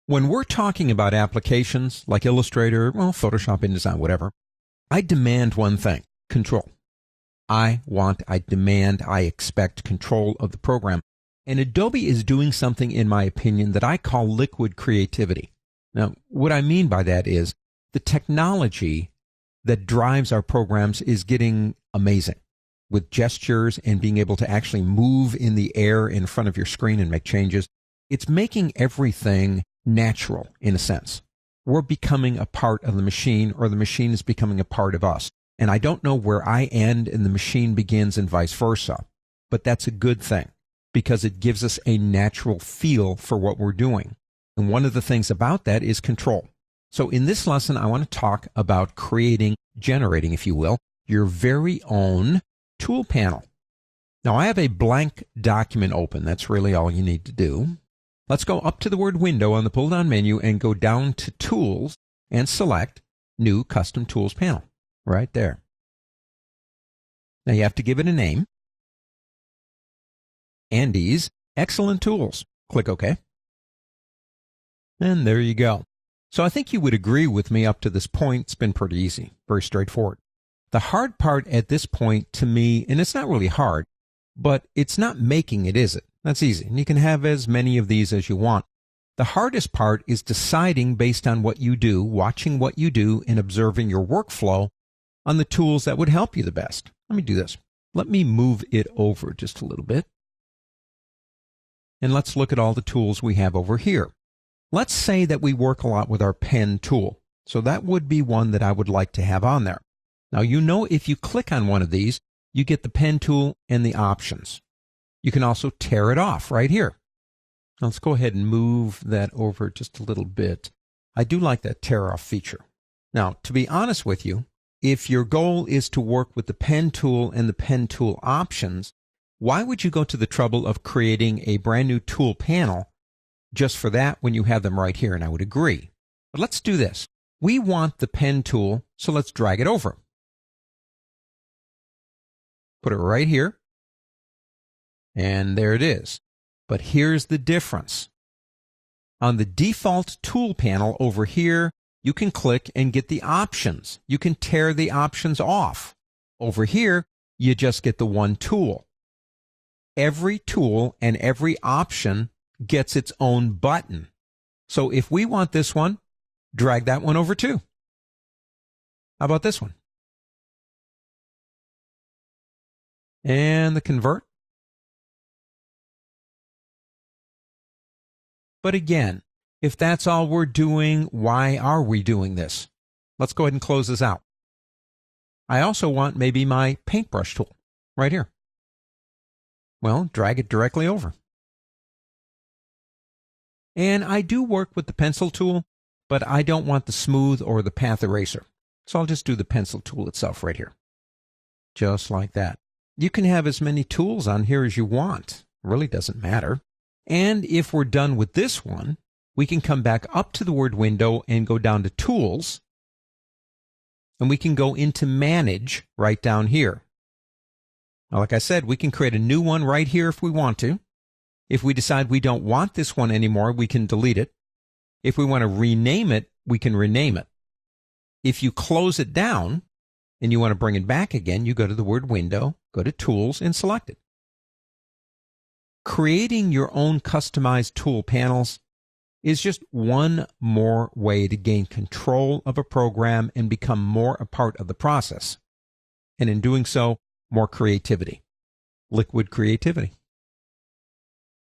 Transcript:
When we're talking about applications like Illustrator, well, Photoshop, InDesign, whatever, I demand one thing: control. I demand, I expect control of the program. And Adobe is doing something, in my opinion, that I call liquid creativity. Now, what I mean by that is the technology that drives our programs is getting amazing, with gestures and being able to actually move in the air in front of your screen and make changes. It's making everything natural, in a sense. We're becoming a part of the machine, or the machine is becoming a part of us. And I don't know where I end and the machine begins and vice versa. But that's a good thing, because it gives us a natural feel for what we're doing. And one of the things about that is control. So in this lesson, I want to talk about generating, if you will, your very own tool panel. Now, I have a blank document open. That's really all you need to do. Let's go up to the word Window on the pull-down menu and go down to Tools and select New Custom Tools Panel. Right there. Now you have to give it a name. Andy's Excellent Tools. Click OK. And there you go. So I think you would agree with me up to this point. It's been pretty easy, very straightforward. The hard part at this point to me, and it's not really hard, but it's not making it, is it? That's easy. And you can have as many of these as you want. The hardest part is deciding based on what you do, watching what you do, and observing your workflow on the tools that would help you the best. Let me do this. Let me move it over just a little bit. And let's look at all the tools we have over here. Let's say that we work a lot with our pen tool. So that would be one that I would like to have on there. Now, you know, if you click on one of these, you get the pen tool and the options. You can also tear it off right here. Now, let's go ahead and move that over just a little bit. I do like that tear off feature. Now, to be honest with you, if your goal is to work with the pen tool and the pen tool options, why would you go to the trouble of creating a brand new tool panel just for that when you have them right here? And I would agree. But let's do this. We want the pen tool, so let's drag it over. Put it right here. And there it is. But here's the difference. On the default tool panel over here, you can click and get the options. You can tear the options off. Over here, you just get the one tool. Every tool and every option gets its own button. So if we want this one, drag that one over too. How about this one? And the convert. But again, if that's all we're doing, why are we doing this? Let's go ahead and close this out. I also want maybe my paintbrush tool right here. Well, drag it directly over. And I do work with the pencil tool, but I don't want the smooth or the path eraser. So I'll just do the pencil tool itself right here. Just like that. You can have as many tools on here as you want. It really doesn't matter. And if we're done with this one, we can come back up to the word Window and go down to Tools. And we can go into Manage right down here. Now, like I said, we can create a new one right here if we want to. If we decide we don't want this one anymore, we can delete it. If we want to rename it, we can rename it. If you close it down and you want to bring it back again, you go to the word Window, go to Tools, and select it. Creating your own customized tool panels is just one more way to gain control of a program and become more a part of the process. And in doing so, more creativity. Liquid creativity.